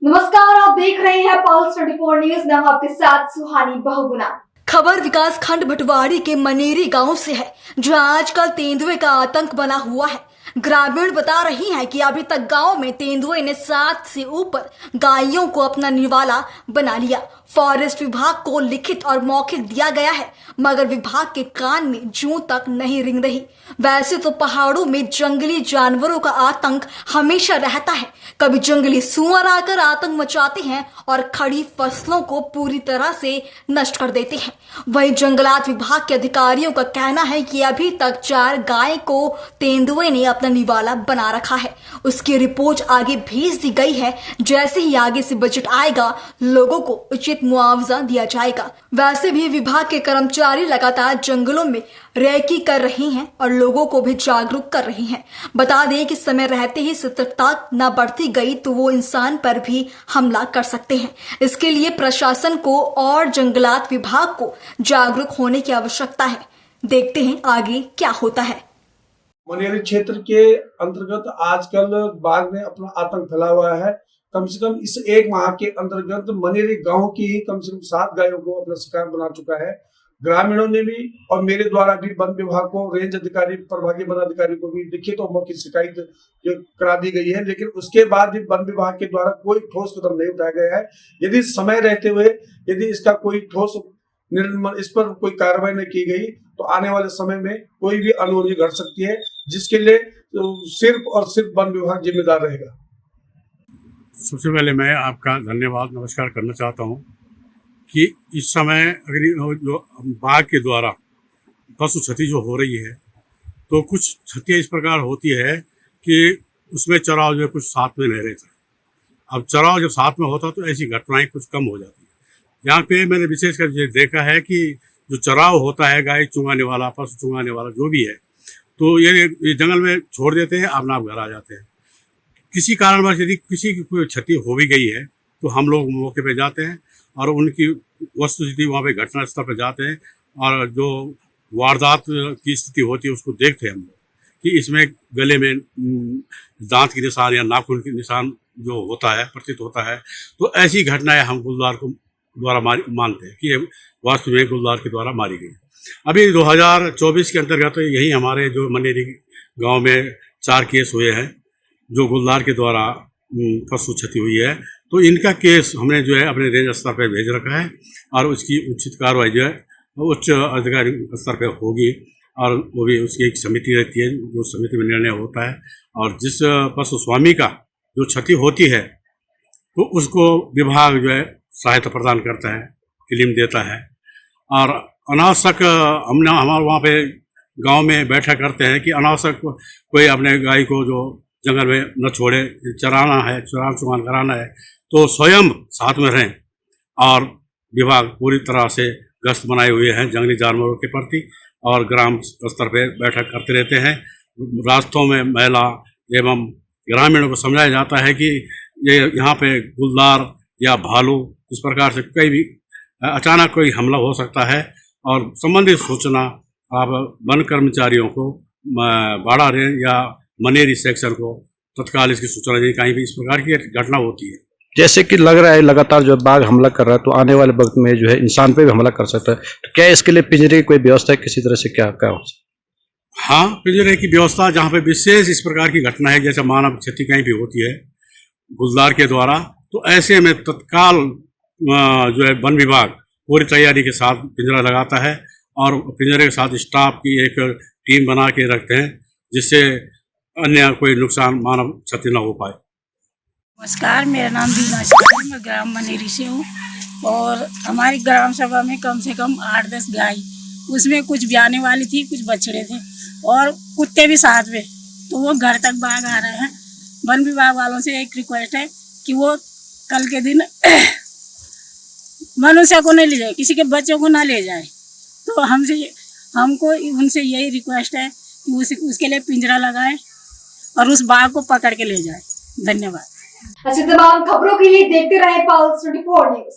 नमस्कार, आप देख रहे हैं पल्स 24 न्यूज। मैं हूं आपके साथ सुहानी बहुगुना। खबर विकास खंड भटवाड़ी के मनेरी गांव से है, जहां आजकल तेंदुए का आतंक बना हुआ है। ग्रामीण बता रही हैं कि अभी तक गांव में तेंदुए ने 7 से ऊपर गायों को अपना निवाला बना लिया। फॉरेस्ट विभाग को लिखित और मौखिक दिया गया है, मगर विभाग के कान में जूं तक नहीं रिंग रही। वैसे तो पहाड़ों में जंगली जानवरों का आतंक हमेशा रहता है। कभी जंगली सुअर आकर आतंक मचाते हैं और खड़ी फसलों को पूरी तरह से नष्ट कर देते हैं। वहीं जंगलात विभाग के अधिकारियों का कहना है कि अभी तक 4 गाय को तेंदुए ने अपना निवाला बना रखा है। उसकी रिपोर्ट आगे भेज दी गई है। जैसे ही आगे से बजट आएगा, लोगों को उचित मुआवजा दिया जाएगा। वैसे भी विभाग के कर्मचारी लगातार जंगलों में रेकी कर रही हैं और लोगों को भी जागरूक कर रही हैं। बता दें कि समय रहते ही सतर्कता न बढ़ती गई तो वो इंसान पर भी हमला कर सकते हैं। इसके लिए प्रशासन को और जंगलात विभाग को जागरूक होने की आवश्यकता है। देखते हैं आगे क्या होता है। मनेरी क्षेत्र के अंतर्गत आजकल बाघ ने अपना आतंक फैला हुआ है। कम से कम इस 1 माह के अंतर्गत मनेरी गांव की ही कम से कम 7 गायों को अपना शिकार बना चुका है। ग्रामीणों ने भी और मेरे द्वारा भी वन विभाग को, रेंज अधिकारी, प्रभागीय वन अधिकारी को भी लिखित और मौखिक शिकायत करा दी गई है, लेकिन उसके बाद भी वन विभाग के द्वारा कोई ठोस कदम नहीं उठाया गया है। यदि समय रहते हुए यदि इसका कोई ठोस इस पर कोई कार्रवाई नहीं की गई तो आने वाले समय में कोई भी अनहोनी घट सकती है, जिसके लिए सिर्फ और सिर्फ वन विभाग जिम्मेदार रहेगा। सबसे पहले मैं आपका धन्यवाद नमस्कार करना चाहता हूं कि इस समय अगर जो बाघ के द्वारा पशु क्षति जो हो रही है, तो कुछ क्षतियाँ इस प्रकार होती है कि उसमें चराव जो है कुछ साथ में नहीं रहता। अब चराव जब साथ में होता तो ऐसी घटनाएं कुछ कम हो जाती है। यहाँ पे मैंने विशेषकर ये देखा है कि जो चराव होता है, गाय चुंगाने वाला, पशु चुंगाने वाला जो भी है, तो ये जंगल में छोड़ देते हैं, अपना आप घर आ जाते हैं। किसी कारणवश यदि किसी की कोई क्षति हो भी गई है तो हम लोग मौके पे जाते हैं और उनकी वस्तुस्थिति वहाँ पे घटना स्थल पर जाते हैं और जो वारदात की स्थिति होती है उसको देखते हैं हम लोग कि इसमें गले में दांत के निशान या नाखून के निशान जो होता है, प्रतीत होता है। तो ऐसी घटनाएं हम गुलदार को द्वारा मानते हैं कि वास्तव में गुलदार के द्वारा मारी गई। अभी 2024 के अंतर्गत यही हमारे जो मनेरी गाँव में 4 केस हुए हैं जो गुलदार के द्वारा पशु क्षति हुई है। तो इनका केस हमने जो है अपने रेंज स्तर पर भेज रखा है और उसकी उचित कार्रवाई जो है उच्च अधिकारी स्तर पर होगी और वो भी उसकी एक समिति रहती है, जो समिति में निर्णय होता है और जिस पशु स्वामी का जो क्षति होती है तो उसको विभाग जो है सहायता प्रदान करता है, क्लेम देता है। और अनावश्यक हमारे वहाँ पे गांव में बैठा करते हैं कि अनावश्यक कोई अपने गाय को जो जंगल में न छोड़े, चराना है, चरान चुगान कराना है तो स्वयं साथ में रहें। और विभाग पूरी तरह से गश्त बनाए हुए हैं जंगली जानवरों के प्रति और ग्राम स्तर पर बैठक करते रहते हैं। रास्तों में महिला एवं ग्रामीणों को समझाया जाता है कि ये यहाँ पे गुलदार या भालू इस प्रकार से कई भी अचानक कोई हमला हो सकता है और संबंधित सूचना आप वन कर्मचारियों को, बाड़ा रेंज या मनेरी सेक्शन को तत्काल इसकी सूचना दें कहीं भी इस प्रकार की घटना होती है। जैसे कि लग रहा है लगातार जो बाघ हमला कर रहा है तो आने वाले वक्त में जो है इंसान पे भी हमला कर सकता है, तो क्या इसके लिए पिंजरे की कोई व्यवस्था है किसी तरह से, क्या क्या हो? हाँ, पिंजरे की व्यवस्था जहाँ पे विशेष इस प्रकार की घटना है, जैसे मानव क्षति कहीं भी होती है गुलदार के द्वारा, तो ऐसे में तत्काल जो है वन विभाग पूरी तैयारी के साथ पिंजरा लगाता है और पिंजरे के साथ स्टाफ की एक टीम बना के रखते हैं जिससे अन्य कोई नुकसान, मानव क्षति न हो पाए। नमस्कार, मेरा नाम बीना शाह है, मैं ग्राम मनेरी से हूँ और हमारी ग्राम सभा में कम से कम 8-10 गाय, उसमें कुछ ब्याने वाली थी, कुछ बछड़े थे और कुत्ते भी साथ में, तो वो घर तक बाघ आ रहे हैं। वन विभाग वालों से एक रिक्वेस्ट है कि वो कल के दिन मनुष्य को नहीं ले जाए, किसी के बच्चों को ना ले जाए। तो हमको उनसे यही रिक्वेस्ट है कि उसके लिए पिंजरा लगाए और उस बाघ को पकड़ के ले जाए। धन्यवाद। ऐसी तमाम खबरों के लिए देखते रहे पल्स 24 न्यूज।